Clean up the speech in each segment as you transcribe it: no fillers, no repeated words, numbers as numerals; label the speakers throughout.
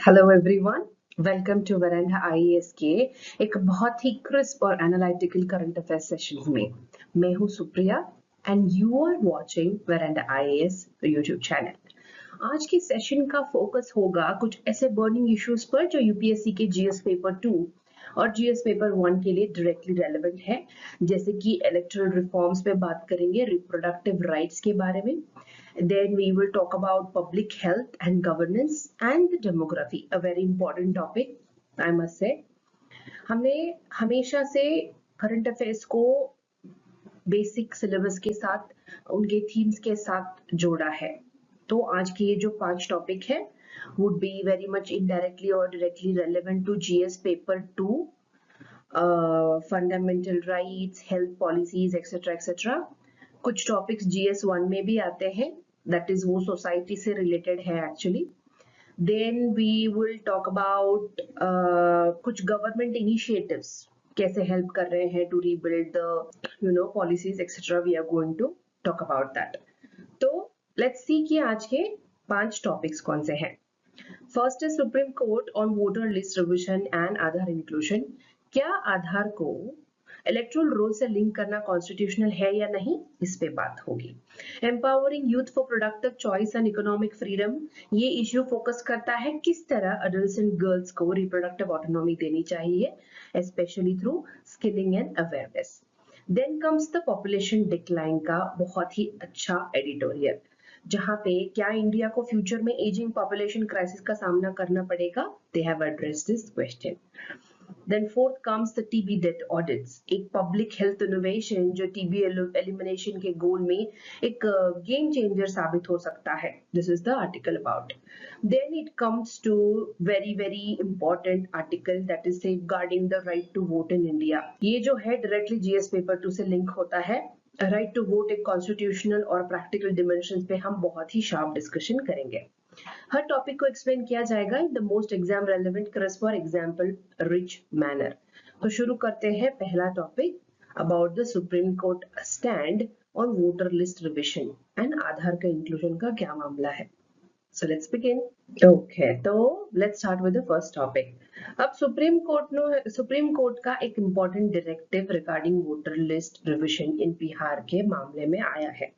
Speaker 1: Hello everyone, welcome to Veranda IAS के एक बहुत ही क्रिस्प और एनालिटिकल करंट अफेयर सेशन में मैं हूं Supriya and you are watching Veranda IAS YouTube channel. आज के सेशन का फोकस होगा कुछ ऐसे बर्निंग इश्यूज पर जो यूपीएससी के जीएस पेपर 2 और जीएस पेपर 1 के लिए डायरेक्टली रेलेवेंट है, जैसे कि इलेक्टोरल रिफॉर्म्स पे बात करेंगे, रिप्रोडक्टिव राइट्स के बारे में। Then we will talk about public health and governance and the demography, a very important topic, I must say. हमने हमेशा से करंट अफेयर्स को बेसिक सिलेबस के साथ, उनके थीम्स के साथ जोड़ा है। तो आज के ये जो 5 टॉपिक है would be very much indirectly or directly relevant to GS paper 2, fundamental rights, health policies, etc. etc. कुछ टॉपिक्स जीएस 1 में भी आते हैं, दैट इज वो सोसाइटी से रिलेटेड है actually. Then we will talk about कुछ गवर्नमेंट इनिशिएटिव्स कैसे हेल्प कर रहे हैं to rebuild the policies etcetera. We are going to talk about that. तो लेट्स सी कि आज के 5 टॉपिक्स कौन से हैं। First is Supreme Court on voter list revision and Aadhaar inclusion. क्या आधार को इलेक्टोरल रोल से लिंक करना कॉन्स्टिट्यूशनल है या नहीं, इस पे बात होगी। Empowering youth for productive choice and economic freedom, ये इश्यू फोकस करता है किस तरह अडल्ट्स एंड गर्ल्स को रिप्रोडक्टिव ऑटोनॉमी देनी चाहिए, specially through skilling and awareness. Then comes the population decline का बहुत ही अच्छा एडिटोरियल, जहां पे क्या इंडिया को फ्यूचर में एजिंग पॉपुलेशन क्राइसिस का सामना करना पड़ेगा, they have addressed this question. Then fourth comes the TB death audits, एक public health innovation जो TB elimination के गोल में एक game changer साबित हो सकता है. This is the article about. Then it comes to very important article that is safeguarding the right to vote in India. ये जो है directly GS paper 2 से link होता है। राइट टू वोट एक कॉन्स्टिट्यूशनल और प्रैक्टिकल डिमेंशंस पे हम बहुत ही शार्प डिस्कशन करेंगे। हर टॉपिक को एक्सप्लेन किया जाएगा in the most exam relevant crisp और एग्जाम्पल रिच मैनर। तो शुरू करते हैं पहला topic about the supreme court stand on voter list revision and Aadhaar का इंक्लूजन का क्या मामला है। So let's begin. Okay, तो let's start with the first topic. अब सुप्रीम कोर्ट का एक important directive regarding voter list revision इन बिहार के मामले में आया है।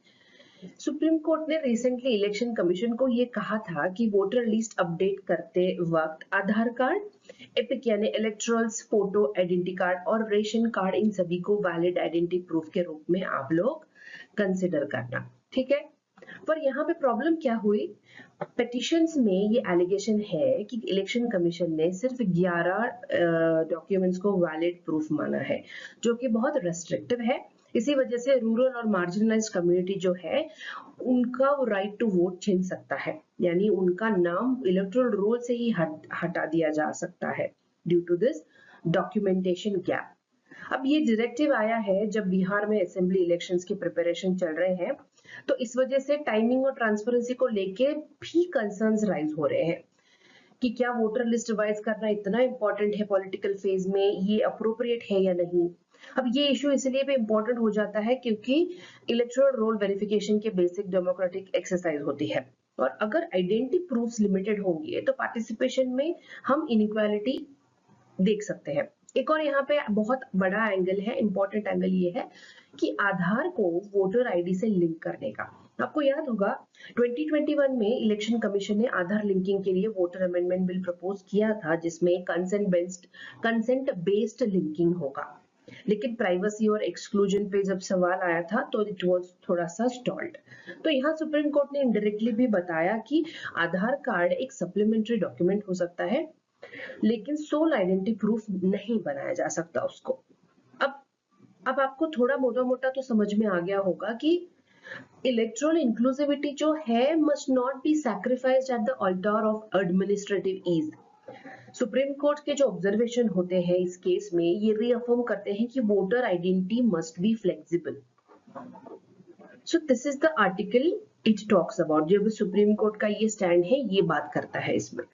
Speaker 1: सुप्रीम कोर्ट ने रिसेंटली इलेक्शन कमीशन को ये कहा था कि वोटर लिस्ट अपडेट करते वक्त आधार कार्ड, एपिक यानी इलेक्टोरल्स फोटो आइडेंटिटी कार्ड और रेशन कार्ड, इन सभी को वैलिड आइडेंटिटी प्रूफ के रूप में आप लोग कंसिडर करना। ठीक है, पर यहाँ पे प्रॉब्लम क्या हुई, पिटिशंस में ये एलिगेशन है कि इलेक्शन कमीशन ने सिर्फ 11 डॉक्यूमेंट्स को वैलिड प्रूफ माना है, जो कि बहुत रेस्ट्रिक्टिव है। इसी वजह से रूरल और मार्जिनलाइज्ड कम्युनिटी जो है उनका वो राइट टू वोट छीन सकता है, यानी उनका नाम इलेक्टोरल रोल से ही हटा दिया जा सकता है due to this documentation gap. अब ये डायरेक्टिव आया है जब बिहार में असेंबली इलेक्शंस की प्रिपरेशन चल रहे हैं, तो इस वजह से टाइमिंग और ट्रांसपेरेंसी को लेके भी कंसर्न्स राइज हो रहे हैं कि क्या वोटर लिस्ट रिवाइज करना इतना इंपॉर्टेंट है पॉलिटिकल फेज में, ये अप्रोप्रिएट है या नहीं। अब ये इशू इसलिए भी इंपॉर्टेंट हो जाता है क्योंकि इलेक्टोरल रोल वेरिफिकेशन के बेसिक डेमोक्रेटिक एक्सरसाइज होती है, और अगर आइडेंटिटी प्रूफ्स लिमिटेड होंगे तो पार्टिसिपेशन में हम इनइक्वालिटी देख सकते हैं। एक और यहाँ पे बहुत बड़ा एंगल है, इंपॉर्टेंट एंगल ये है कि आधार को वोटर आईडी से लिंक करने का। आपको याद होगा 2021 में इलेक्शन कमीशन ने आधार लिंकिंग के लिए वोटर अमेंडमेंट बिल प्रपोज किया था, जिसमें कंसेंट बेस्ड लिंकिंग होगा, लेकिन प्राइवेसी और एक्सक्लूजन पे जब सवाल आया था तो इट वाज थोड़ा सा स्टॉल्ड। तो यहाँ सुप्रीम कोर्ट ने इनडायरेक्टली भी बताया कि आधार कार्ड एक सप्लीमेंट्री डॉक्यूमेंट हो सकता है, लेकिन सोल आइडेंटिटी प्रूफ नहीं बनाया जा सकता उसको। अब आपको थोड़ा मोटा तो समझ में आ गया होगा कि इलेक्ट्रल इंक्लूसिविटी जो है must not be sacrificed at the altar of administrative ease. Supreme Court के जो ऑब्जर्वेशन होते हैं इस केस में ये रीअफर्म करते हैं कि voter identity must be flexible. So this is the article it talks about, जो सुप्रीम कोर्ट का ये स्टैंड है ये बात करता है इसमें।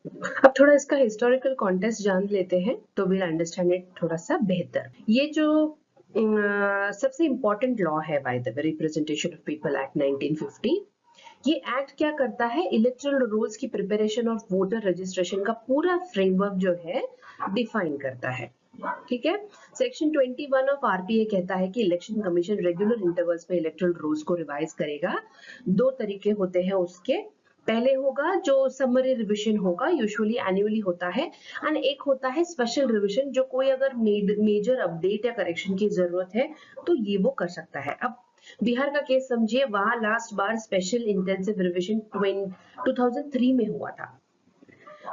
Speaker 1: अब थोड़ा इसका हिस्टोरिकल कॉन्टेक्स्ट जान लेते हैं तो विल अंडरस्टैंड इट थोड़ा सा बेहतर। ये जो सबसे इंपॉर्टेंट लॉ है by the way, representation of people act 1950, ये एक्ट क्या करता है, इलेक्टोरल रोल्स की प्रिपरेशन और वोटर रजिस्ट्रेशन का पूरा फ्रेमवर्क जो है डिफाइन करता है। ठीक है। सेक्शन 21 ऑफ आरपीए कहता है कि इलेक्शन कमीशन रेगुलर इंटरवल्स पे इलेक्टोरल रोल्स को रिवाइज करेगा। दो तरीके होते हैं उसके, पहले होगा जो समरी रिवीजन होगा, यूजुअली एनुअली होता है, एंड एक होता है स्पेशल रिवीजन, जो कोई अगर मेजर अपडेट या करेक्शन की जरूरत है तो ये वो कर सकता है। अब बिहार का केस समझिए, वहां लास्ट बार स्पेशल इंटेंसिव रिवीजन 2003 में हुआ था,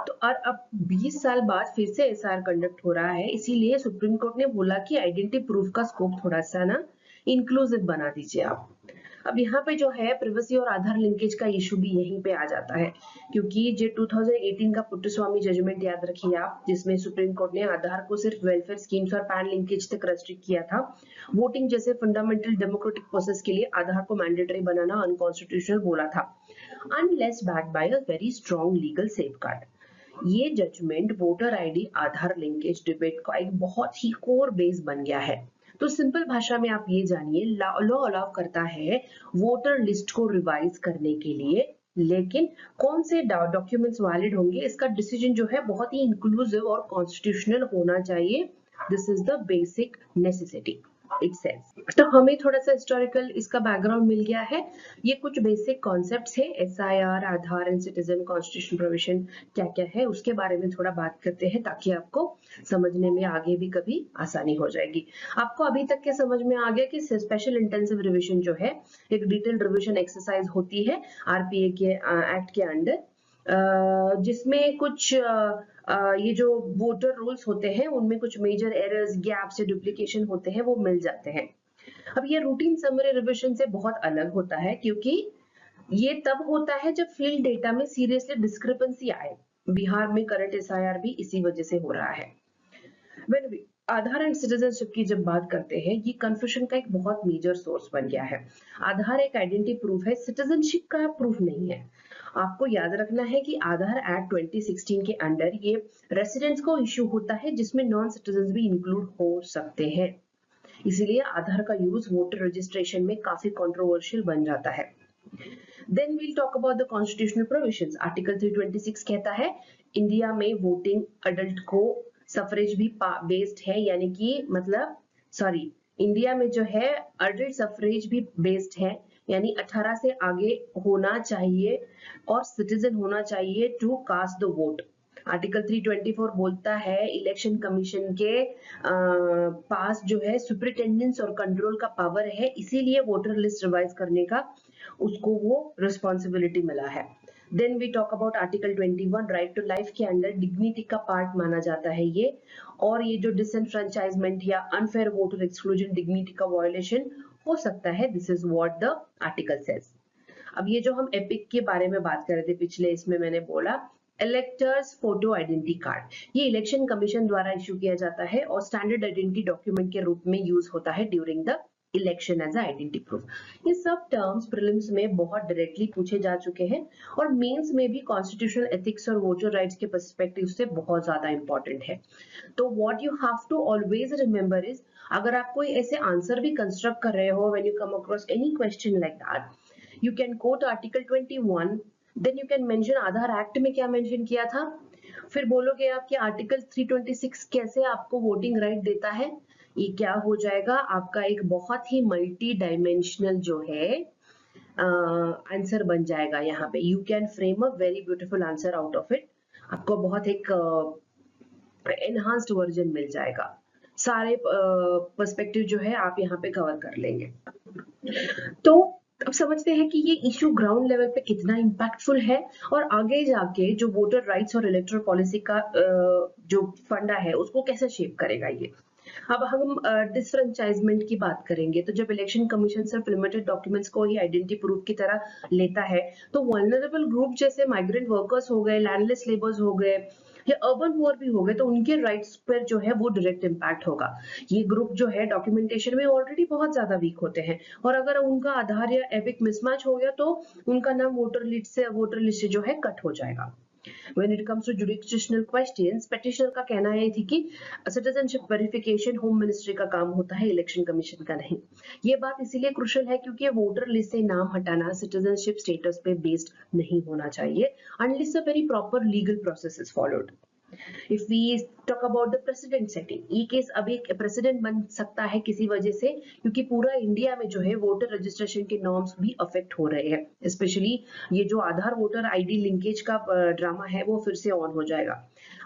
Speaker 1: तो और अब 20 साल बाद फिर से एसआर कंडक्ट हो रहा है, इसीलिए सुप्रीम कोर्ट ने बोला कि आइडेंटिटी प्रूफ का स्कोप थोड़ा सा ना इंक्लूसिव बना दीजिए आप। अब यहाँ पे जो है प्रिवेसी और आधार लिंकेज का इशू भी यहीं पे आ जाता है, क्योंकि जो 2018 का पुट्टस्वामी जजमेंट याद रखिए आप, जिसमें सुप्रीम कोर्ट ने आधार को सिर्फ वेलफेयर स्कीम्स और पैन लिंकेज तक रेस्ट्रिक्ट किया था। वोटिंग जैसे फंडामेंटल डेमोक्रेटिक प्रोसेस के लिए आधार को मैंडेटरी बनाना अनकॉन्स्टिट्यूशनल बोला था, unless backed by a very strong legal safeguard. ये जजमेंट वोटर आईडी आधार लिंकेज डिबेट का एक बहुत ही कोर बेस बन गया है। तो सिंपल भाषा में आप ये जानिए, लॉ अलाउ करता है वोटर लिस्ट को रिवाइज करने के लिए, लेकिन कौन से डॉक्यूमेंट्स वैलिड होंगे इसका डिसीजन जो है बहुत ही इंक्लूसिव और कॉन्स्टिट्यूशनल होना चाहिए। This is the basic necessity itself. तो हमें थोड़ा सा हिस्टोरिकल इसका बैकग्राउंड मिल गया है। ये कुछ बेसिक कॉन्सेप्ट्स है, SIR, Aadhaar and citizen constitution provision क्या क्या है उसके बारे में थोड़ा बात करते हैं, ताकि आपको समझने में आगे भी कभी आसानी हो जाएगी। आपको अभी तक के समझ में आ गया कि स्पेशल इंटेंसिव रिवीजन जो है एक डिटेल्ड रिवीजन एक्सरसाइज होती है आरपीए के एक्ट के अंडर, जिसमें कुछ ये जो वोटर रोल्स होते हैं उनमें कुछ मेजर एरर्स, गैप्स या डुप्लीकेशन होते हैं वो मिल जाते हैं। अब ये रूटीन समरी रिवीजन से बहुत अलग होता है, क्योंकि ये तब होता है जब फील्ड डेटा में सीरियसली डिस्क्रिपेंसी आए। बिहार में करंट एसआईआर भी इसी वजह से हो रहा है। आधार एंड सिटीजनशिप की जब बात करते हैं, ये कंफ्यूजन का एक बहुत मेजर सोर्स बन गया है। आधार एक आइडेंटिटी प्रूफ है, सिटीजनशिप का प्रूफ नहीं है। आपको याद रखना है कि आधार एक्ट 2016 के अंडर ये रेसिडेंट्स को इश्यू होता है, जिसमें नॉन सिटीजन भी इंक्लूड हो सकते हैं। इसीलिए आधार का यूज वोटर रजिस्ट्रेशन में काफी कंट्रोवर्शियल बन जाता है। Then we'll talk about the constitutional provisions. Article 326 कहता है इंडिया में वोटिंग अडल्ट को सफरेज भी बेस्ड है, यानी कि इंडिया में जो है अडल्ट सफरेज भी बेस्ड है, यानी 18 से आगे होना चाहिए और सिटीजन होना चाहिए to cast the vote. Article 324 बोलता है इलेक्शन कमीशन के पास जो है सुपरिटेंडेंस और कंट्रोल का पावर है, इसीलिए वोटर लिस्ट रिवाइज करने का उसको वो रिस्पॉन्सिबिलिटी मिला है। Then we talk about article 21, right to life के अंडर डिग्निटी का पार्ट माना जाता है ये, और ये जो डिसएनफ्रेंचाइजमेंट या अनफेयर वोटर एक्सक्लूजन डिग्निटी का वायलेशन हो सकता है। This is what the article says. अब ये जो हम एपिक के बारे में बात कर रहे थे पिछले इसमें, मैंने बोला इलेक्टर्स फोटो आइडेंटिटी कार्ड, ये इलेक्शन कमीशन द्वारा इश्यू किया जाता है और स्टैंडर्ड आइडेंटिटी डॉक्यूमेंट के रूप में यूज होता है during the election as identity proof. ये सब टर्म्स प्रीलिम्स में बहुत डायरेक्टली पूछे जा चुके हैं और मेंस में भी कॉन्स्टिट्यूशनल एथिक्स और वोटर राइट्स के पर्सपेक्टिव से बहुत ज्यादा इंपॉर्टेंट है। तो what you have to always remember is, अगर आप कोई ऐसे आंसर भी कंस्ट्रक्ट कर रहे हो, when you come across any question like that, you can quote article 21, then you can mention Aadhaar act में क्या मेंशन किया था, फिर बोलोगे आप कि आर्टिकल 326 कैसे आपको वोटिंग राइट देता है। ये क्या हो जाएगा, आपका एक बहुत ही मल्टी डायमेंशनल जो है आंसर बन जाएगा। यहाँ पे you can frame a very beautiful answer out of it. आपको बहुत एक एनहांस्ड वर्जन मिल जाएगा, सारे पर्सपेक्टिव जो है आप यहाँ पे कवर कर लेंगे। तो अब समझते हैं कि ये इशू ग्राउंड लेवल पे कितना इम्पैक्टफुल है और आगे जाके जो वोटर राइट्स और इलेक्टोरल पॉलिसी का जो फंडा है उसको कैसे शेप करेगा ये। अब हम डिसफ्रेंचाइजमेंट की बात करेंगे, तो जब इलेक्शन कमीशन सिर्फ लिमिटेड डॉक्यूमेंट्स को ही आइडेंटिटी प्रूफ की तरह लेता है, तो वल्नरेबल ग्रुप जैसे माइग्रेंट वर्कर्स हो गए, लैंडलेस लेबर्स हो गए या अर्बन पुअर भी हो गए, तो उनके राइट्स पर जो है वो डायरेक्ट इम्पैक्ट होगा। ये ग्रुप जो है डॉक्यूमेंटेशन में ऑलरेडी बहुत ज्यादा वीक होते हैं, और अगर उनका आधार या एपिक मिसमैच हो गया तो उनका नाम वोटर लिस्ट से जो है कट हो जाएगा। When it comes to jurisdictional questions, petitioner का कहना है थी कि सिटीजनशिप वेरिफिकेशन होम मिनिस्ट्री का काम होता है, इलेक्शन कमीशन का नहीं। ये बात इसीलिए क्रुशियल है क्योंकि वोटर लिस्ट से नाम हटाना सिटीजनशिप स्टेटस पे बेस्ड नहीं होना चाहिए unless a very proper legal process is followed. If we talk about the precedent setting, ये केस अभी प्रेसिडेंट बन सकता है किसी वजह से क्योंकि पूरा इंडिया में जो है वोटर रजिस्ट्रेशन के नॉर्म्स भी अफेक्ट हो रहे हैं। स्पेशली ये जो आधार वोटर आईडी लिंकेज का ड्रामा है वो फिर से ऑन हो जाएगा।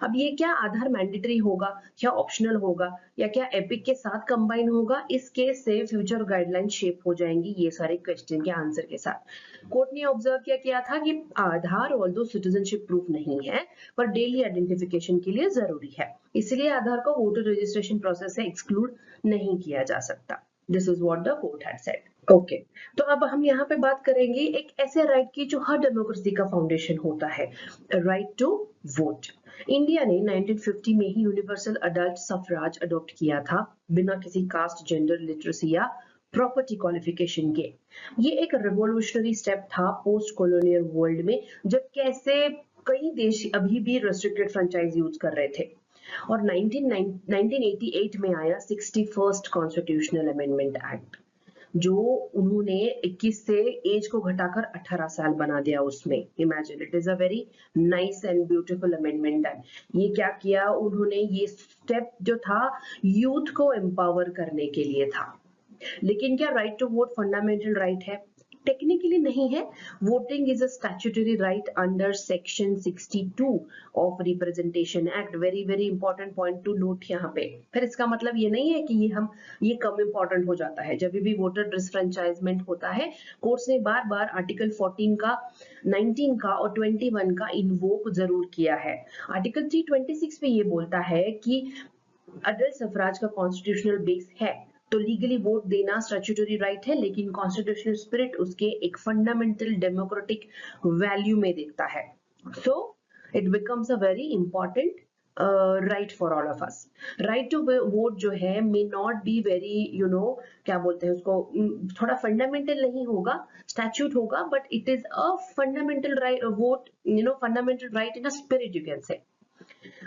Speaker 1: अब ये क्या आधार मैंडेटरी होगा, क्या ऑप्शनल होगा, या क्या एपिक के साथ कंबाइन होगा, इस केस से फ्यूचर गाइडलाइन शेप हो जाएंगी ये सारे क्वेश्चन के आंसर के साथ। कोर्ट ने ऑब्जर्व किया था कि आधार ऑल्दो सिटीजनशिप प्रूफ नहीं है पर डेली आइडेंटिफिकेशन के लिए जरूरी है, इसलिए आधार को वोटर रजिस्ट्रेशन प्रोसेस से एक्सक्लूड नहीं किया जा सकता। This is what the court had said. Okay, तो अब हम यहाँ पे बात करेंगे एक ऐसे राइट की जो हर डेमोक्रेसी का फाउंडेशन होता है, राइट टू वोट। इंडिया ने 1950 में ही यूनिवर्सल अडल्ट सफराज अडॉप्ट किया था बिना किसी कास्ट, जेंडर, लिटरेसी या प्रॉपर्टी क्वालिफिकेशन के। ये एक रेवोल्यूशनरी स्टेप था पोस्ट कॉलोनियल वर्ल्ड में, जब कैसे कई देश अभी भी रेस्ट्रिक्टेड फ्रेंचाइज यूज कर रहे थे। और 1988 में आया 61st कॉन्स्टिट्यूशनल अमेंडमेंट एक्ट, जो उन्होंने 21 से एज को घटाकर 18 साल बना दिया उसमें। Imagine, it is a very nice and beautiful amendment है। ये क्या किया उन्होंने, ये स्टेप जो था यूथ को एम्पावर करने के लिए था। लेकिन क्या right to vote fundamental right है? टेक्निकली नहीं है। Voting is a statutory right under section 62 of representation act. Very very important point to note यहाँ पे। फिर इसका मतलब ये नहीं है कि ये कम इंपॉर्टेंट हो जाता है। जब भी वोटर डिसफ्रेंचाइजमेंट होता है, कोर्ट्स ने बार बार आर्टिकल 14 का, 19 का और 21 का इन्वोक जरूर किया है। आर्टिकल 326 में ये बोलता है कि अडल्ट सफराज का कॉन्स्टिट्यूशनल बेस है, तो लीगली वोट देना स्टैट्यूटरी राइट है, लेकिन कॉन्स्टिट्यूशनल स्पिरिट उसके एक फंडामेंटल डेमोक्रेटिक वैल्यू में देखता है। So it becomes a very important right for all of us. Right to vote जो है मे नॉट बी वेरी क्या बोलते हैं उसको, थोड़ा फंडामेंटल नहीं होगा, स्टैट्यूट होगा, but it is a fundamental right vote, fundamental right in a spirit you can say.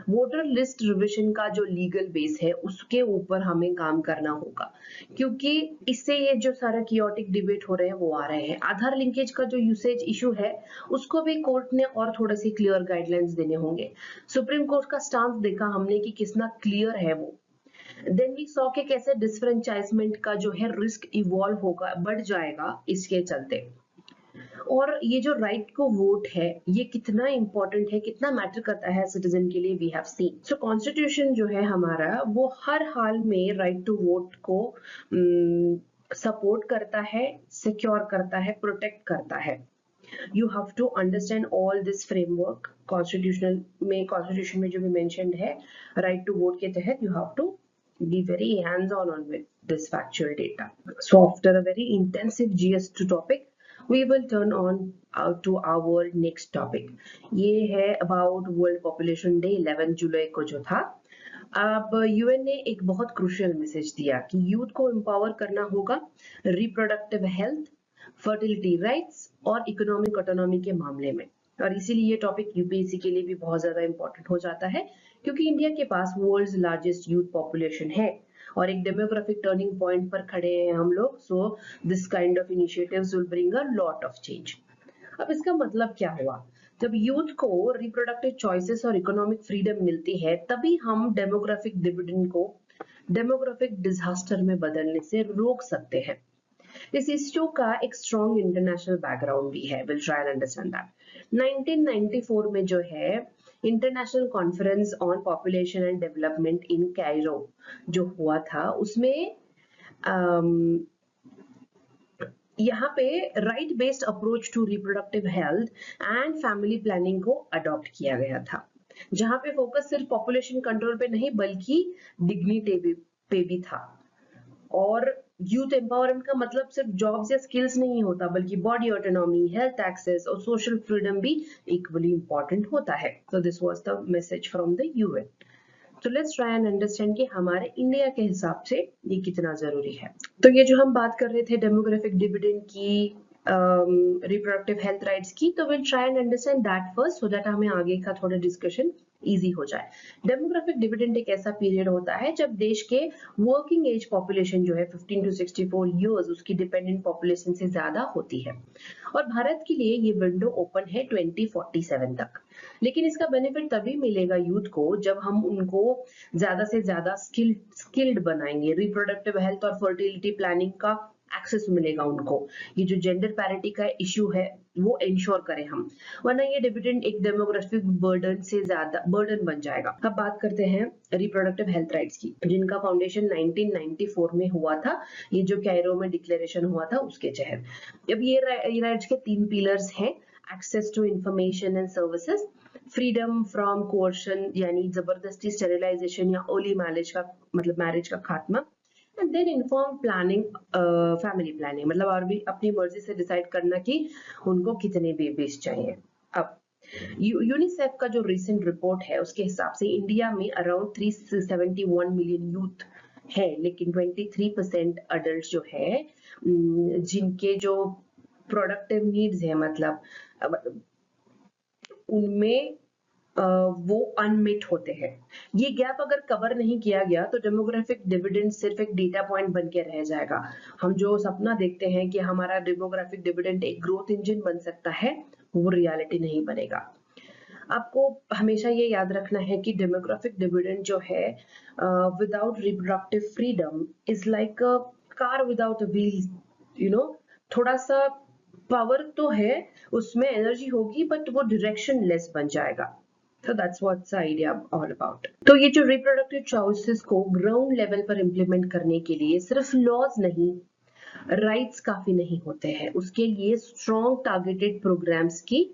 Speaker 1: Voter list revision का जो लीगल बेस है उसके ऊपर हमें काम करना होगा, क्योंकि इससे ये जो सारा कियोटिक डिबेट हो रहे हैं वो आ रहे हैं। आधार लिंकेज का जो यूसेज इशू है उसको भी कोर्ट ने और थोड़े से क्लियर गाइडलाइंस देने होंगे। सुप्रीम कोर्ट का स्टांस देखा हमने कि कितना क्लियर है वो। देन वी सॉ के कैसे डिसफ्रेंचाइजमेंट का जो है रिस्क इवॉल्व होगा, बढ़ जाएगा इसके चलते। और ये जो राइट को वोट है ये कितना इंपॉर्टेंट है, कितना मैटर करता है सिटीजन के लिए, we have seen. So constitution जो है हमारा वो हर हाल में राइट टू वोट को सपोर्ट करता है, सिक्योर करता है, प्रोटेक्ट करता है। You have to understand all this framework. Constitution में जो भी मेंशन्ड है राइट टू वोट के तहत, you have to be very hands-on with this factual data. So after a very intensive GS2 topic, we will turn on to our next topic. ये है about World Population Day 11 जुलाई को जो था। अब UN ने एक बहुत क्रूशियल मैसेज दिया कि यूथ को एम्पावर करना होगा रिप्रोडक्टिव हेल्थ, फर्टिलिटी राइट्स और इकोनॉमिक ऑटोनॉमी के मामले में। और इसीलिए ये टॉपिक यूपीएससी के लिए भी बहुत ज्यादा इंपॉर्टेंट हो जाता है, क्योंकि इंडिया के पास वर्ल्ड्स लार्जेस्ट यूथ पॉपुलेशन है और एक डेमोग्राफिक टर्निंग पॉइंट पर खड़े हैं हम लोग। So this kind of initiatives will bring a lot of change. अब इसका मतलब क्या हुआ? जब यूथ को रिप्रोडक्टिव चॉइसेस और इकोनॉमिक फ्रीडम मिलती है, तभी हम डेमोग्राफिक डिविडेंड को डेमोग्राफिक डिजास्टर में बदलने से रोक सकते हैं। इस इश्यू का एक स्ट्रॉन्ग इंटरनेशनल बैकग्राउंड भी है। Will try and understand that. 1994 में जो है international conference on population and development in Cairo जो हुआ था, उसमें यहाँ पे right based approach to reproductive health and family planning को अडॉप्ट किया गया था, जहां पे फोकस सिर्फ पॉपुलेशन कंट्रोल पे नहीं बल्कि डिग्निटी पे भी था। और यूथ एम्पावरमेंट का मतलब सिर्फ जॉब्स या स्किल्स नहीं होता, बल्कि बॉडी ऑटोनॉमी, हेल्थ एक्सेस और सोशल फ्रीडम भी इक्वली इंपॉर्टेंट होता है। तो this was the message from the UN. तो लेट्स ट्राई एंड अंडरस्टैंड कि हमारे इंडिया के हिसाब से ये कितना जरूरी है। तो ये जो हम बात कर रहे थे डेमोग्राफिक डिविडेंड की, रिप्रोडक्टिव हेल्थ राइट्स की, तो will try and understand that first so that हमें आगे का थोड़ा डिस्कशन इजी हो जाए। डेमोग्राफिक डिविडेंड एक ऐसा पीरियड होता है जब देश के वर्किंग एज पॉपुलेशन जो है 15 to 64 इयर्स उसकी डिपेंडेंट पॉपुलेशन से ज्यादा होती है, और भारत के लिए ये विंडो ओपन है 2047 तक। लेकिन इसका बेनिफिट तभी मिलेगा यूथ को जब हम उनको ज्यादा से ज्यादा स्किल्ड बनाएंगे, रिप्रोडक्टिव हेल्थ और फर्टिलिटी प्लानिंग का एक्सेस मिलेगा उनको, ये जो जेंडर पैरिटी का इश्यू है वो इंश्योर करें हम, वरना ये डिविडेंड एक डेमोग्राफिक बर्डन से ज्यादा बर्डन बन जाएगा। अब बात करते हैं रिप्रोडक्टिव हेल्थ राइट्स की, जिनका फाउंडेशन 1994 में हुआ था, ये जो कैरो में डिक्लेरेशन हुआ था उसके तहत। अब ये राइट्स के 3 पिलर्स हैं, access to information and services, freedom from coercion यानी जबरदस्ती स्टेरिलाइजेशन या अर्ली मैरिज का मतलब मैरिज का खात्मा, and then inform planning, family planning मतलब और भी अपनी मर्जी से डिसाइड करना कि उनको कितने बेबीज चाहिए। अब यूनिसेफ का जो रिसेंट रिपोर्ट है उसके हिसाब से इंडिया में अराउंड 371 मिलियन यूथ है, लेकिन 23% अडल्ट जो है जिनके जो प्रोडक्टिव नीड्स है मतलब उनमें वो अनमेट होते हैं। ये गैप अगर कवर नहीं किया गया तो डेमोग्राफिक डिविडेंड सिर्फ एक डेटा पॉइंट बन के रह जाएगा। हम जो सपना देखते हैं कि हमारा डेमोग्राफिक डिविडेंड एक ग्रोथ इंजन बन सकता है, वो रियलिटी नहीं बनेगा। आपको हमेशा ये याद रखना है कि डेमोग्राफिक डिविडेंड जो है without reproductive freedom is like a car without a wheel, you know, थोड़ा सा पावर तो है उसमें, एनर्जी होगी, बट वो डायरेक्शन लेस बन जाएगा। So that's what's the idea all about. तो ये जो reproductive choices को ग्राउंड लेवल पर इम्प्लीमेंट करने के लिए सिर्फ लॉज नहीं, राइट्स काफी नहीं होते हैं, उसके लिए स्ट्रॉन्ग टारगेटेड प्रोग्राम्स की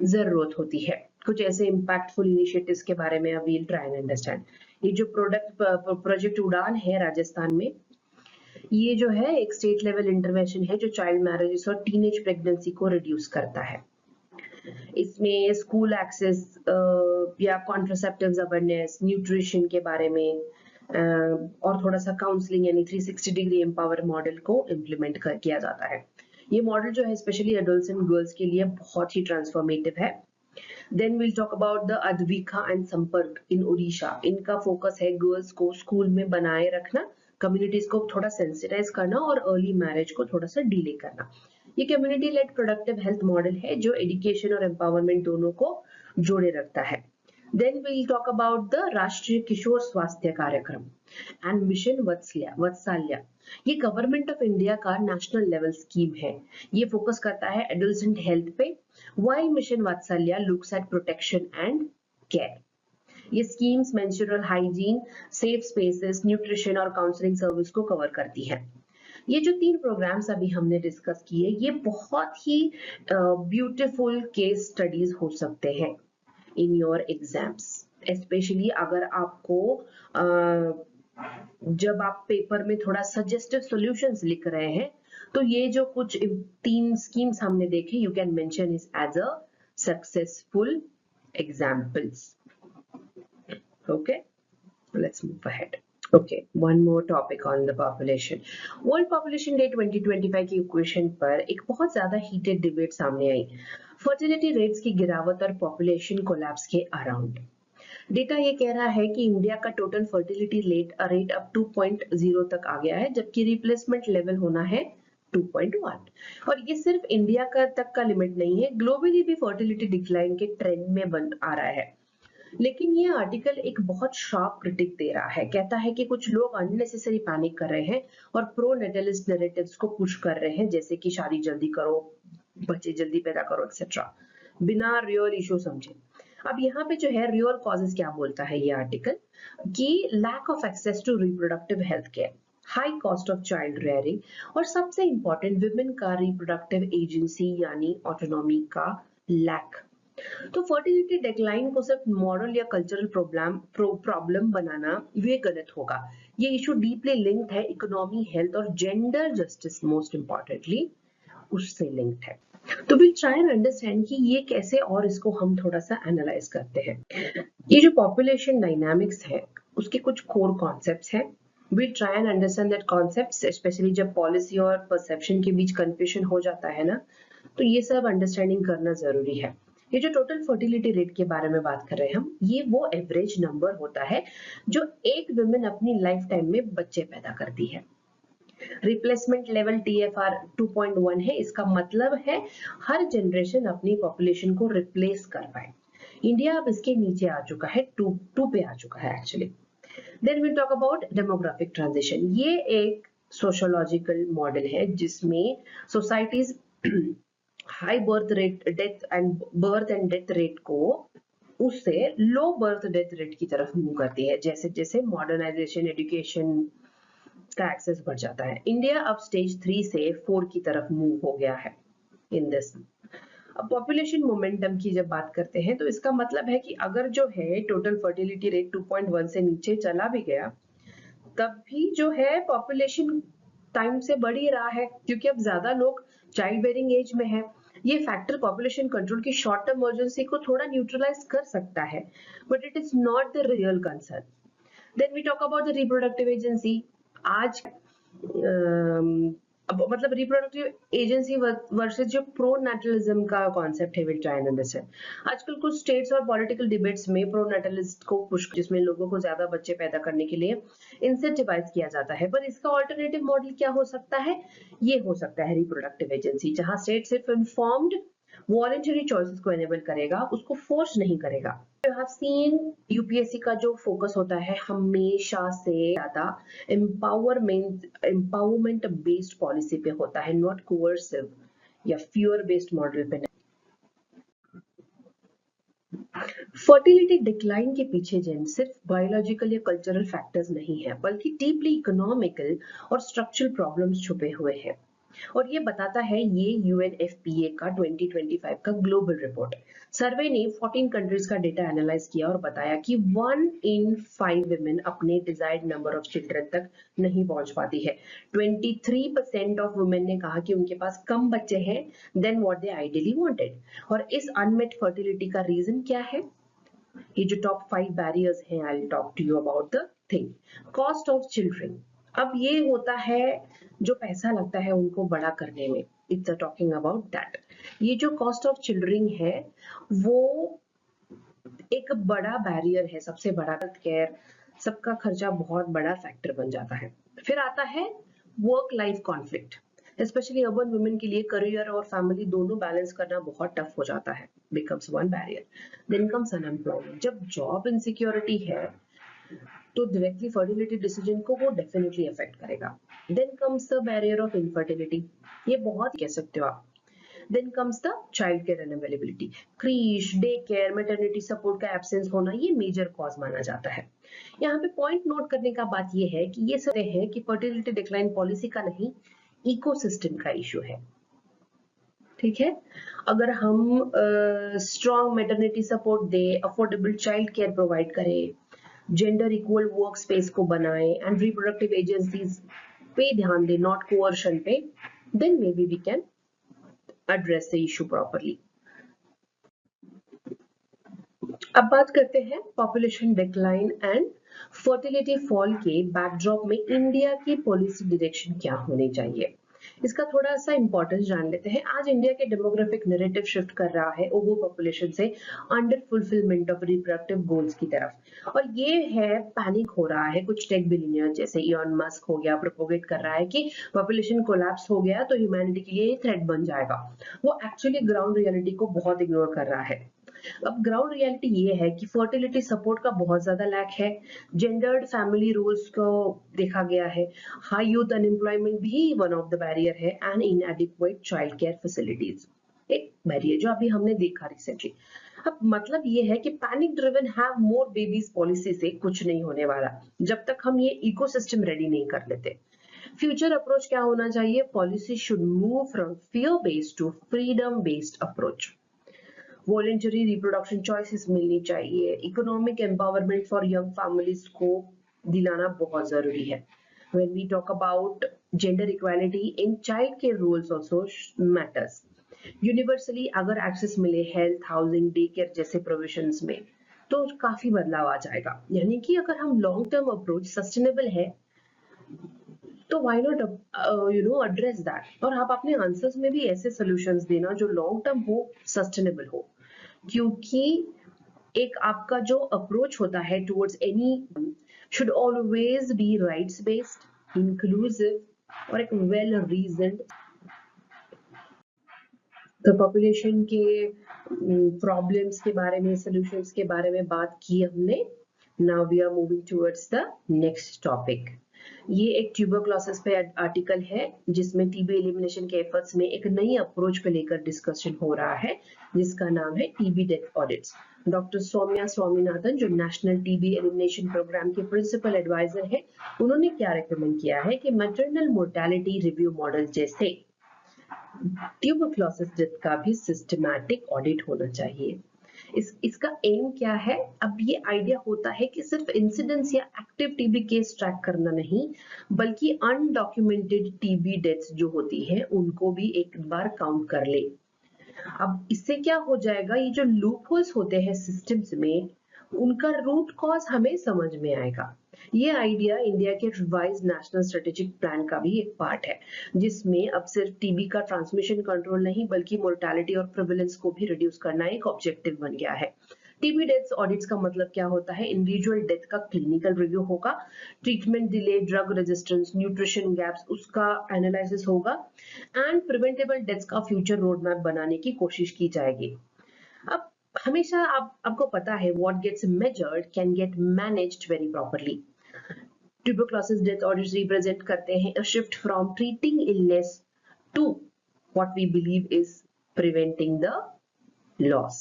Speaker 1: जरूरत होती है। कुछ ऐसे इम्पैक्टफुल इनिशिएटिव्स के बारे में अभी ट्राई एंड अंडरस्टैंड। ये जो प्रोजेक्ट उड़ान है राजस्थान में, ये जो है एक स्टेट लेवल इंटरवेंशन है जो चाइल्ड मैरिजेस और टीनेज प्रेगनेंसी को रिड्यूस करता है। इसमें स्कूल एक्सेस या कॉन्ट्रासेप्टिव्स अवेयरनेस, न्यूट्रिशन के बारे में और थोड़ा सा काउंसलिंग यानी 360 डिग्री एम्पावर मॉडल को इम्प्लीमेंट किया जाता है। ये मॉडल जो है स्पेशली एडल्ट्स एंड गर्ल्स के लिए बहुत ही ट्रांसफॉर्मेटिव है। Then will talk about the Advika and Sampark in Odisha. इनका फोकस है गर्ल्स को स्कूल में बनाए रखना, कम्युनिटीज को थोड़ा सेंसिटाइज करना और अर्ली मैरिज को थोड़ा सा डिले करना। ये community lead productive health model है जो एजुकेशन और एम्पावरमेंट दोनों को जोड़े रखता है। Then we'll talk about the Rashtriya Kishor Swasthya Karyakram and mission Vatsalya. ये गवर्नमेंट ऑफ इंडिया का नेशनल लेवल स्कीम है, ये फोकस करता है एडोलसेंट हेल्थ पे, while mission Vatsalya looks at protection and care. ये schemes menstrual hygiene, safe spaces, nutrition और काउंसलिंग सर्विस को कवर करती है। ये जो 3 प्रोग्राम्स अभी हमने डिस्कस किए, ये बहुत ही ब्यूटीफुल केस स्टडीज हो सकते हैं इन योर एग्जाम्स, स्पेशली अगर आपको जब आप पेपर में थोड़ा सजेस्टिव सॉल्यूशंस लिख रहे हैं, तो ये जो कुछ 3 स्कीम्स हमने देखे, you can mention it as a successful examples. Okay, let's move ahead. Okay, one more topic on the population. World Population Day 2025 की इक्वेशन पर एक बहुत ज्यादा हीटेड डिबेट सामने आई, फर्टिलिटी रेट्स की गिरावट और पॉपुलेशन कोलैप्स के अराउंड। डेटा ये कह रहा है कि इंडिया का टोटल फर्टिलिटी रेट अब 2.0 तक आ गया है, जबकि रिप्लेसमेंट लेवल होना है 2.1। और ये सिर्फ इंडिया का तक का लिमिट नहीं है, ग्लोबली भी फर्टिलिटी डिक्लाइन के ट्रेंड में बन आ रहा है। लेकिन ये आर्टिकल एक बहुत शार्प क्रिटिक दे रहा है, कहता है कि कुछ लोग अननेसेसरी पैनिक कर रहे हैं और प्रो नेटलिस्ट नैरेटिव्स को पुश कर रहे हैं, जैसे कि शादी जल्दी करो, बच्चे जल्दी पैदा करो एक्सेट्रा, बिना रियल इशू समझे। अब यहाँ पे जो है रियल कॉजेस क्या बोलता है ये आर्टिकल, कि lack of access to reproductive health care, high cost of child rearing, और सबसे इंपॉर्टेंट विमेन का रिप्रोडक्टिव एजेंसी यानी ऑटोनॉमी का लैक। तो फर्टिलिटी डिक्लाइन को सिर्फ मॉरल या कल्चरल प्रॉब्लम बनाना ये गलत होगा। ये इशू डीपली लिंक्ड है इकोनॉमी, हेल्थ और जेंडर जस्टिस, मोस्ट इंपॉर्टेंटली उससे लिंक्ड है। तो विल ट्राई एंड अंडरस्टैंड कि ये कैसे, और इसको हम थोड़ा सा एनालाइज करते हैं। ये जो पॉपुलेशन डायनामिक्स है उसके कुछ कोर कॉन्सेप्ट्स हैं। Will try and understand that concepts, specially जब पॉलिसी और परसेप्शन के बीच कंफ्यूजन हो जाता है ना, तो ये सब अंडरस्टैंडिंग करना जरूरी है। ये जो टोटल फर्टिलिटी रेट के बारे में बात कर रहे हैं हम, ये वो एवरेज नंबर होता है जो एक वुमेन अपनी लाइफ टाइम में बच्चे पैदा करती है। रिप्लेसमेंट लेवल TFR 2.1 है, इसका मतलब है हर जनरेशन अपनी पॉपुलेशन को रिप्लेस कर पाए। इंडिया अब इसके नीचे आ चुका है, 2 पे आ चुका है actually. Then we talk about demographic transition. ये एक सोशोलॉजिकल मॉडल है जिसमें societies high birth and death rate को उससे लो बर्थ डेथ रेट की तरफ मूव करती है। जैसे जैसे मॉडर्नाइजेशन, एजुकेशन का एक्सेस बढ़ जाता है। इंडिया अब स्टेज 3 से 4 की तरफ मूव हो गया है इन दिस। अब पॉपुलेशन मोमेंटम की जब बात करते हैं तो इसका मतलब है कि अगर जो है टोटल फर्टिलिटी रेट 2.1 से नीचे चला भी गया, तब भी जो है पॉपुलेशन टाइम से बढ़ ही रहा है, क्योंकि अब ज्यादा लोग चाइल्ड बेयरिंग एज में है। ये फैक्टर पॉपुलेशन कंट्रोल की शॉर्ट टर्म इमरजेंसी को थोड़ा न्यूट्रलाइज कर सकता है, but it is not the real concern. Then we talk about the reproductive agency. आज अब मतलब रिप्रोडक्टिव एजेंसी वर्सेस जो प्रो नेटलिज्म का कॉन्सेप्ट है, विल ट्राई एंड अंडरस्टैंड। आजकल कुछ स्टेट्स और पॉलिटिकल डिबेट्स में प्रो नेटलिस्ट को पुश, जिसमें लोगों को ज्यादा बच्चे पैदा करने के लिए इंसेंटिवाइज किया जाता है, पर इसका ऑल्टरनेटिव मॉडल क्या हो सकता है? ये हो सकता है रिप्रोडक्टिव एजेंसी, जहां स्टेट सिर्फ इन्फॉर्म्ड वॉलेंटरी चॉइसेस को एनेबल करेगा, उसको फोर्स नहीं करेगा। यू हैव सीन यूपीएससी का जो फोकस होता है हमेशा से ज्यादा एम्पावरमेंट बेस्ड पॉलिसी पे होता है, नॉट कोवर्सिव या फियर बेस्ड मॉडल पे। फर्टिलिटी डिक्लाइन के पीछे जिन सिर्फ बायोलॉजिकल या कल्चरल फैक्टर्स नहीं है, बल्कि डीपली इकोनॉमिकल और स्ट्रक्चरल प्रॉब्लम्स छुपे हुए हैं। और ये बताता है ये UNFPA का 2025 का ग्लोबल रिपोर्ट। सर्वे ने 14 कंट्रीज का डेटा एनालाइज किया और बताया कि 1 in 5 women अपने डिजायर्ड नंबर ऑफ चिल्ड्रन तक नहीं पहुंच पाती है। 23% ऑफ वुमेन ने कहा कि उनके पास कम बच्चे हैं then what they ideally wanted. और इस अनमेट फर्टिलिटी का रीजन क्या है? ये जो टॉप 5 बैरियर्स हैं, I will talk to you about the thing. Cost of children. अब ये होता है जो पैसा लगता है उनको बड़ा करने में, इट्स टॉकिंग अबाउट दैट। ये जो कॉस्ट ऑफ चिल्ड्रन है वो एक बड़ा बैरियर है, सबसे बड़ा। हेल्थ केयर, सबका खर्चा बहुत बड़ा फैक्टर बन जाता है। फिर आता है work life conflict. Specially urban women के लिए करियर और फैमिली दोनों बैलेंस करना बहुत टफ हो जाता है, becomes one barrier. Then comes unemployment. जब जॉब इनसिक्योरिटी है तो डायरेक्टली फर्टिलिटी डिसीजन को वो डेफिनेटली अफेक्ट करेगा। Then comes the barrier of infertility, ये बहुत कह सकते हो आप। Then comes the child care unavailability. Creche, day care, maternity support का एब्सेंस होना ये मेजर कॉज माना जाता है। यहाँ पे पॉइंट नोट करने का बात ये है कि ये सब है कि फर्टिलिटी डिक्लाइन पॉलिसी का नहीं, इकोसिस्टम का इशू है। ठीक है, अगर हम स्ट्रॉन्ग मैटरनिटी सपोर्ट दे, अफोर्डेबल चाइल्ड केयर प्रोवाइड करें, जेंडर इक्वल वर्क स्पेस को बनाए एंड रिप्रोडक्टिव एजेंसीज पे ध्यान दे, नॉट कोअर्शन पे, then may be we can address the issue properly. अब बात करते हैं population decline and fertility fall के बैकड्रॉप में इंडिया की पॉलिसी डायरेक्शन क्या होनी चाहिए, इसका थोड़ा सा इंपॉर्टेंस जान लेते हैं। आज इंडिया के डेमोग्राफिक नैरेटिव शिफ्ट कर रहा है ओवर पॉपुलेशन से under fulfilment of reproductive goals की तरफ, और ये है पैनिक हो रहा है। कुछ टेक बिलियनियर जैसे इलॉन मस्क हो गया प्रोपोगेट कर रहा है कि पॉपुलेशन कोलैप्स हो गया तो ह्यूमैनिटी के लिए थ्रेट बन जाएगा। वो एक्चुअली ग्राउंड रियलिटी को बहुत इग्नोर कर रहा है। अब ग्राउंड रियलिटी ये है कि फर्टिलिटी सपोर्ट का बहुत ज्यादा लैक है, जेंडर्ड फैमिली रूल्स को देखा गया है, हाई यूथ अनएम्प्लॉयमेंट भी वन ऑफ द बैरियर है, एंड इनएडिक्वेट चाइल्ड केयर फैसिलिटीज एक बैरियर जो अभी हमने देखा रिसेंटली। अब मतलब ये है कि panic driven have more babies policy से कुछ नहीं होने वाला जब तक हम ये इकोसिस्टम रेडी नहीं कर लेते। फ्यूचर अप्रोच क्या होना चाहिए? Policy should move from fear based to freedom based approach. Voluntary reproduction choices मिलनी चाहिए, economic empowerment for young families को दिलाना बहुत जरूरी है। When we talk about gender equality in child care roles also matters. Universally अगर access मिले health, housing, day care जैसे प्रोविजंस में तो काफी बदलाव आ जाएगा। यानी कि अगर हम लॉन्ग टर्म अप्रोच सस्टेनेबल है तो व्हाई नॉट एड्रेस दैट, और आप अपने आंसर्स में भी ऐसे सॉल्यूशंस देना जो लॉन्ग टर्म हो, सस्टेनेबल हो, क्योंकि एक आपका जो अप्रोच होता है towards any should always be rights based, inclusive और एक वेल रीजन्ड। तो पॉपुलेशन के प्रॉब्लम्स के बारे में, सॉल्यूशंस के बारे में बात की हमने। Now we are moving towards the next topic. ये एक ट्यूबरक्लोसिस पे आर्टिकल है जिसमें टीबी एलिमिनेशन के एफर्ट्स में एक नई अप्रोच पे लेकर डिस्कशन हो रहा है, जिसका नाम है TB death audits. Doctor Soumya Swaminathan, जो नेशनल टीबी एलिमिनेशन प्रोग्राम के प्रिंसिपल एडवाइजर है, उन्होंने क्या रिकमेंड किया है कि मैटरनल मोर्टेलिटी रिव्यू मॉडल जैसे ट्यूबरक्लोसिस डेथ का भी सिस्टमैटिक ऑडिट होना चाहिए। इसका एम क्या है? अब ये आइडिया होता है कि सिर्फ इंसिडेंस या एक्टिव टीबी केस ट्रैक करना नहीं, बल्कि अनडॉक्यूमेंटेड टीबी डेथ्स जो होती है उनको भी एक बार काउंट कर ले। अब इससे क्या हो जाएगा, ये जो लूप होल्स होते हैं सिस्टम्स में, उनका रूट कॉज हमें समझ में आएगा। ये आइडिया इंडिया के रिवाइज नेशनल स्ट्रेटेजिक प्लान का भी एक पार्ट है, जिसमें अब सिर्फ टीबी का ट्रांसमिशन कंट्रोल नहीं बल्कि मोर्टेलिटी और प्रिवेलेंस को भी रिड्यूस करना एक ऑब्जेक्टिव बन गया है। टीबी डेथ्स ऑडिट्स का मतलब क्या होता है? इंडिविजुअल डेथ का क्लिनिकल रिव्यू होगा, treatment delay, drug resistance, nutrition gaps, उसका एनालिसिस होगा एंड प्रिवेंटेबल डेथ्स का फ्यूचर रोड मैप बनाने की कोशिश की जाएगी। अब हमेशा आपको पता है what gets measured can get managed very properly. Tuberculosis death audits represent करते हैं a shift from treating illness to what we believe is preventing the loss.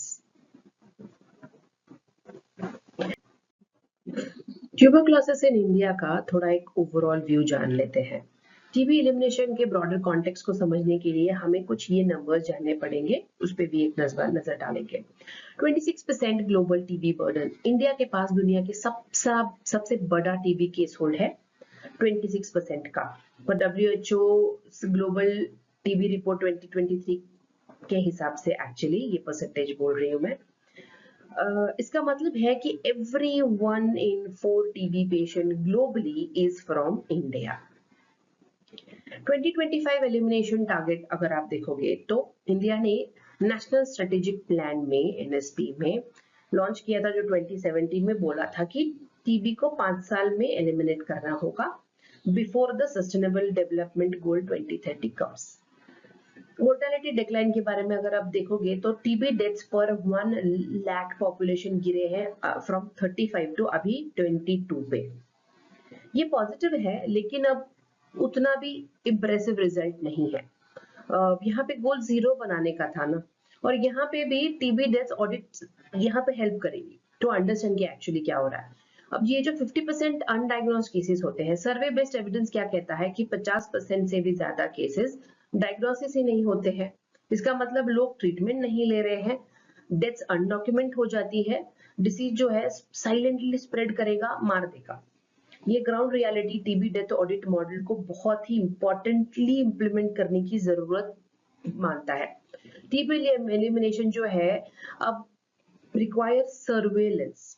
Speaker 1: Tuberculosis in India का थोड़ा एक ओवरऑल व्यू जान लेते हैं। टीबी एलिमिनेशन के broader context को समझने के लिए हमें कुछ ये नंबर्स जानने पड़ेंगे, उस पर भी एक नजर डालेंगे। 26% ग्लोबल टीबी बर्डन। इंडिया के पास दुनिया के सबसे बड़ा टीबी केस होल्ड है 26% का। पर WHO ग्लोबल टीबी रिपोर्ट 2023 के हिसाब से एक्चुअली ये परसेंटेज बोल रही हूँ मैं। इसका मतलब है कि every 1 in 4 TB patient globally is from India. 2025 elimination target अगर आप देखोगे तो इंडिया ने नेशनल स्ट्रेटेजिक प्लान में NSP में लॉन्च किया था, जो 2017 में बोला था कि टीबी को 5 साल में एलिमिनेट करना होगा before the sustainable development goal 2030 comes. Mortality decline के बारे में अगर आप देखोगे तो टीबी डेथ्स पर 1 लाख पॉपुलेशन गिरे हैं फ्रॉम 35 टू अभी 22 पे। ये पॉजिटिव है, लेकिन अब उतना भी इम्प्रेसिव रिजल्ट नहीं है। यहाँ पे गोल 0 बनाने का था ना, और यहाँ पे भी टीबी डेथ्स ऑडिट यहाँ पे हेल्प करेगी टू अंडरस्टैंड कि एक्चुअली क्या हो रहा है। अब ये जो 50% अनडायग्नोस्ड केसेस होते हैं, सर्वे बेस्ड एविडेंस क्या कहता है कि 50% से भी ज्यादा केसेस डायग्नोसिस ही नहीं होते हैं। इसका मतलब लोग ट्रीटमेंट नहीं ले रहे हैं, डेथ्स अनडॉक्यूमेंट हो जाती है, डिसीज जो है साइलेंटली स्प्रेड करेगा, मार देगा। ये ground reality TB death audit model को बहुत ही इंपॉर्टेंटली इंप्लीमेंट करने की जरूरत मानता है। टीबी एलिमिनेशन जो है अब रिक्वायर सर्वेलेंस।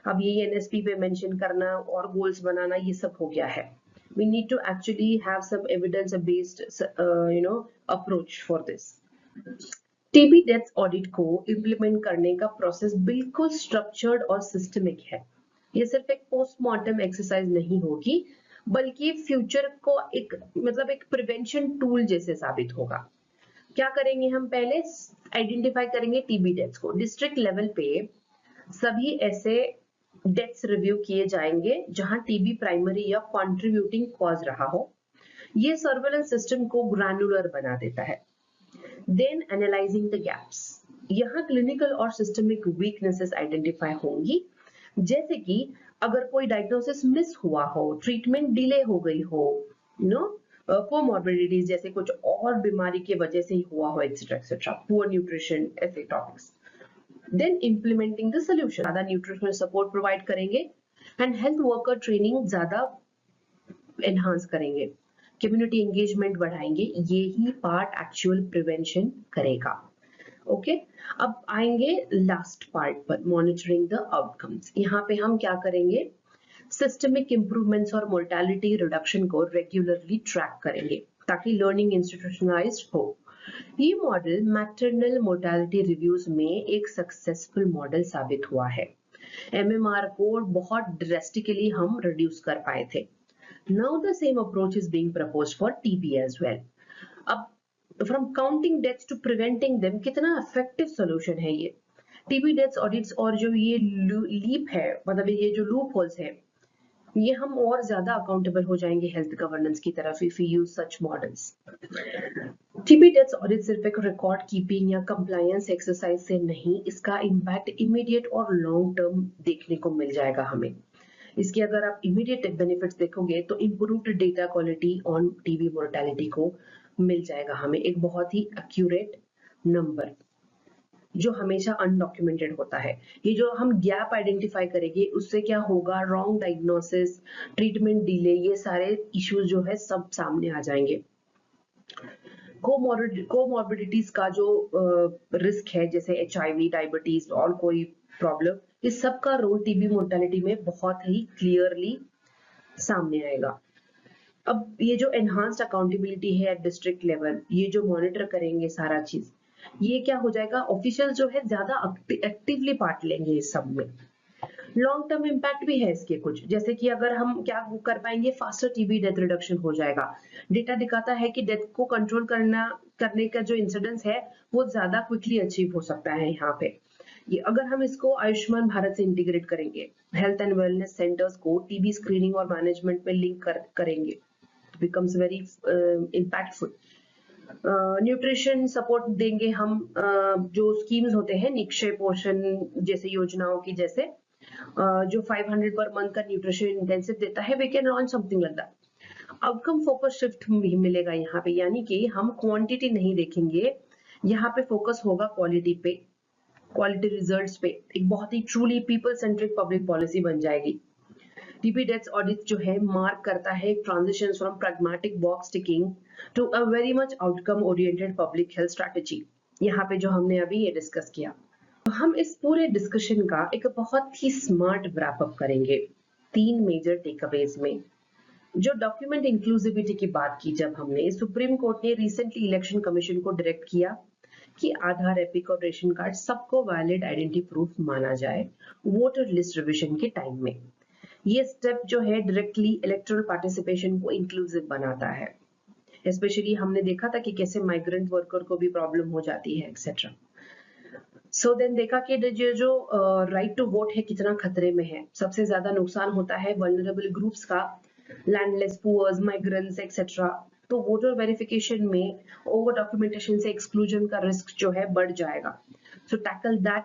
Speaker 1: अब ये NSP पे मेंशन करना और गोल्स बनाना ये सब हो गया है। We need to actually have some evidence based approach for this. TB death audit को इम्प्लीमेंट करने का प्रोसेस बिल्कुल स्ट्रक्चर्ड और सिस्टमिक है। ये सिर्फ एक पोस्टमार्टम एक्सरसाइज नहीं होगी, बल्कि फ्यूचर को एक प्रिवेंशन टूल जैसे साबित होगा। क्या करेंगे हम? पहले आइडेंटिफाई करेंगे टीबी डेथ्स को। डिस्ट्रिक्ट लेवल पे सभी ऐसे डेथ्स रिव्यू किए जाएंगे जहां टीबी प्राइमरी या कंट्रीब्यूटिंग कॉज रहा हो। ये सर्वेलेंस सिस्टम को ग्रैन्युलर बना देता है। Then analysing the gaps. यहाँ क्लिनिकल और सिस्टमिक वीकनेसेस आइडेंटिफाई होंगी, जैसे कि अगर कोई डायग्नोसिस मिस हुआ हो, ट्रीटमेंट डिले हो गई हो, कोमॉर्बिडिटीज जैसे कुछ और बीमारी की वजह से ही हुआ हो, एक्सेट्रा एक्सेट्रा, पुअर न्यूट्रिशन, ऐसे topics. Then implementing the solution, ज्यादा न्यूट्रिशनल सपोर्ट प्रोवाइड करेंगे एंड हेल्थ वर्कर ट्रेनिंग ज्यादा एनहांस करेंगे, कम्युनिटी एंगेजमेंट बढ़ाएंगे। ये ही पार्ट एक्चुअल प्रिवेंशन करेगा। ओके, अब आएंगे लास्ट पार्ट पर, मॉनिटरिंग द आउटकम्स। यहाँ पे हम क्या करेंगे? सिस्टमिक इंप्रूवमेंट्स और मोर्टेलिटी रिडक्शन को रेगुलरली ट्रैक करेंगे ताकि लर्निंग इंस्टीट्यूशनलाइज्ड हो। ये मॉडल मैटरनल मोर्टेलिटी रिव्यूज में एक सक्सेसफुल मॉडल साबित हुआ है। MMR को बहुत ड्रेस्टिकली हम रिड्यूस कर पाए थे। Now the same approach is being proposed for TB as well. अब from counting deaths to preventing them कितना effective solution है ये। TB deaths audits और जो ये लीप है, मतलब ये जो लूप होल्स है, ये हम और ज्यादा अकाउंटेबल हो जाएंगे हेल्थ गवर्नेंस की तरफ if we use such models. TB deaths audit सिर्फ एक रिकॉर्ड कीपिंग या कंप्लायंस एक्सरसाइज से नहीं, इसका इम्पैक्ट इमीडिएट और लॉन्ग टर्म देखने को मिल जाएगा हमें। इसके अगर आप इमीडिएट बेनिफिट्स देखोगे तो improved data quality on TB mortality को मिल जाएगा हमें, एक बहुत ही एक्यूरेट नंबर जो हमेशा अनडॉक्यूमेंटेड होता है। ये जो हम गैप आइडेंटिफाई करेंगे उससे क्या होगा, रॉन्ग डायग्नोसिस, ट्रीटमेंट डिले, ये सारे इश्यूज जो है सब सामने आ जाएंगे। कोमॉर्बिडिटीज का जो रिस्क है जैसे HIV, डायबिटीज और कोई प्रॉब्लम, इस सब का रोल टीबी मोर्टेलिटी में बहुत ही क्लियरली सामने आएगा। अब ये जो एनहांस्ड अकाउंटेबिलिटी है एट डिस्ट्रिक्ट लेवल, ये जो मॉनिटर करेंगे सारा चीज, ये क्या हो जाएगा, ऑफिशियल जो है ज्यादा एक्टिवली पार्ट लेंगे इस सब में। लॉन्ग टर्म इम्पैक्ट भी है इसके कुछ, जैसे कि अगर हम क्या कर पाएंगे, फास्टर टीबी डेथ रिडक्शन हो जाएगा। डेटा दिखाता है कि डेथ को कंट्रोल करने का जो इंसिडेंस है वो ज्यादा क्विकली अचीव हो सकता है यहाँ पे। ये अगर हम इसको आयुष्मान भारत से इंटीग्रेट करेंगे, हेल्थ एंड वेलनेस सेंटर्स को टीबी स्क्रीनिंग और मैनेजमेंट में लिंक करेंगे, becomes very impactful. Nutrition support देंगे हम, जो स्कीम्स होते हैं निक्षय पोषण जैसे योजनाओं की, जैसे जो 500 पर मंथ का न्यूट्रिशन इंटेंसिव देता है, we can launch something like that. Outcome focus shift मिलेगा यहाँ पे, यानी कि हम क्वांटिटी नहीं देखेंगे, यहाँ पे फोकस होगा क्वालिटी पे, क्वालिटी रिजल्ट्स पे। एक बहुत ही truly people centric public policy बन जाएगी। टीबी डेथ्स ऑडिट जो है मार्क करता है transition from pragmatic box ticking to a very much outcome oriented public health strategy, यहाँ पे जो हमने अभी ये डिस्कस किया। तो हम इस पूरे डिस्कशन का एक बहुत ही स्मार्ट रैप अप करेंगे 3 मेजर टेकअवेज में। जो डॉक्यूमेंट इंक्लूसिविटी की बात की, जब हमने, सुप्रीम कोर्ट ने रिसेंटली इलेक्शन कमीशन को डायरेक्ट किया कि आधार, एपिक और रेशन कार्ड सबको वैलिड आइडेंटिटी प्रूफ माना जाए वोटर लिस्ट रिविजन के टाइम में। ये स्टेप जो है डायरेक्टली इलेक्टोरल पार्टिसिपेशन को इंक्लूसिव बनाता है। स्पेशली हमने देखा था कि कैसे माइग्रेंट वर्कर को भी प्रॉब्लम हो जाती है एक्सेट्रा। सो देन देखा कि जो राइट टू वोट है कितना खतरे में है। सबसे ज्यादा नुकसान होता है वल्नरेबल ग्रुप्स का, लैंडलेस, पुअर्स, माइग्रेंट्स एक्सेट्रा। तो वोटर वेरिफिकेशन में ओवर डॉक्यूमेंटेशन से एक्सक्लूजन का रिस्क जो है बढ़ जाएगा। So tackle that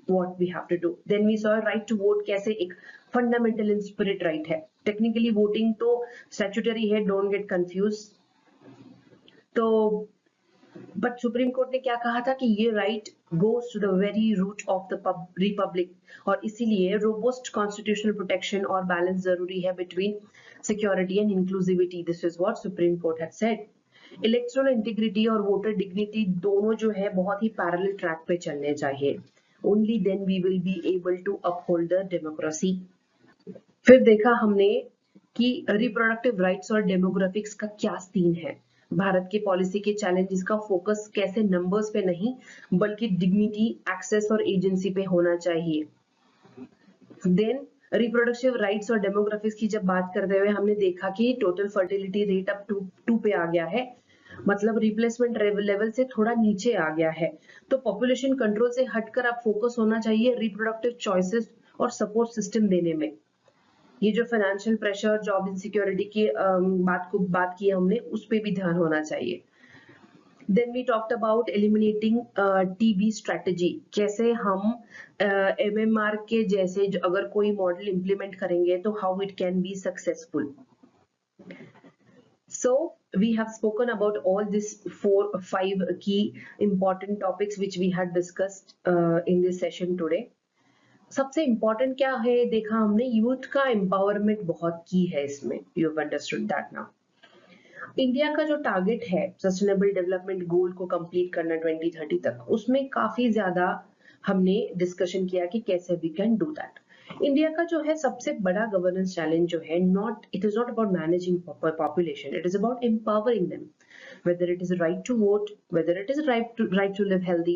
Speaker 1: what we have to do. Then we saw right to vote कैसे एक फंडामेंटल इन स्पिरिट राइट है। टेक्निकली वोटिंग तो स्टैट्यूटरी है, डोंट गेट कंफ्यूज। तो बट सुप्रीम कोर्ट ने क्या कहा था कि ये right goes to the very root of the Republic, और इसीलिए रोबस्ट कॉन्स्टिट्यूशनल प्रोटेक्शन और बैलेंस जरूरी है between security and inclusivity. This is what supreme court had said. Electoral integrity और वोटर डिग्निटी दोनों जो है बहुत ही पैरेलल ट्रैक पे चलने चाहिए। Only then we will be able to uphold the democracy. फिर देखा हमने कि रिप्रोडक्टिव राइट्स और डेमोग्राफिक्स का क्या सीन है। भारत के पॉलिसी के चैलेंजेस का फोकस कैसे नंबर्स पे नहीं बल्कि डिग्निटी, एक्सेस और एजेंसी पे होना चाहिए। देन रिप्रोडक्टिव राइट्स और डेमोग्राफिक्स की जब बात करते हुए हमने देखा कि टोटल फर्टिलिटी रेट अब 2 पे आ गया है, मतलब रिप्लेसमेंट लेवल से थोड़ा नीचे आ गया है। तो पॉपुलेशन कंट्रोल से हटकर अब फोकस होना चाहिए रिप्रोडक्टिव चॉइसेस और सपोर्ट सिस्टम देने में। ये जो फाइनेंशियल प्रेशर, जॉब इनसिक्योरिटी की बात की हमने, उस पे भी ध्यान होना चाहिए। Then we talked about eliminating TB strategy, कैसे हम MMR के जैसे अगर कोई मॉडल इंप्लीमेंट करेंगे तो how it can be successful. So we have spoken about all these 4-5 key important topics which we had discussed in this session today. सबसे important क्या है देखा हमने, यूथ का एम्पावरमेंट बहुत की है इसमें। You have understood that now. India का जो टारगेट है सस्टेनेबल डेवलपमेंट गोल को कंप्लीट करना 2030 तक, उसमें काफी ज्यादा हमने डिस्कशन किया कि कैसे we can do that. India का जो है सबसे बड़ा गवर्नेंस चैलेंज जो है, it is not about managing population, it is about empowering them, whether it is right to vote, whether it is right to live healthy.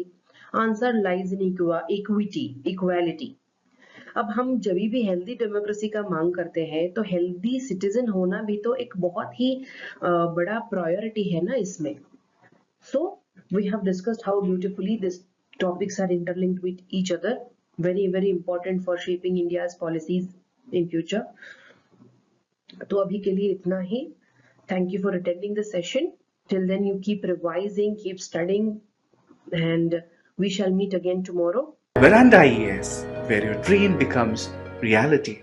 Speaker 1: Answer lies in equality. अब हम जब भी हेल्दी डेमोक्रेसी का मांग करते हैं तो हेल्दी सिटीजन होना भी तो एक बहुत ही बड़ा प्रायोरिटी है ना इसमें. So we have discussed how beautifully these topics are interlinked with each other. Very important for shaping India's policies in future. तो अभी के लिए इतना ही. Thank you for attending the session. Till then, you keep revising, keep studying, and we shall meet again tomorrow.
Speaker 2: Veranda IAS, where your dream becomes reality.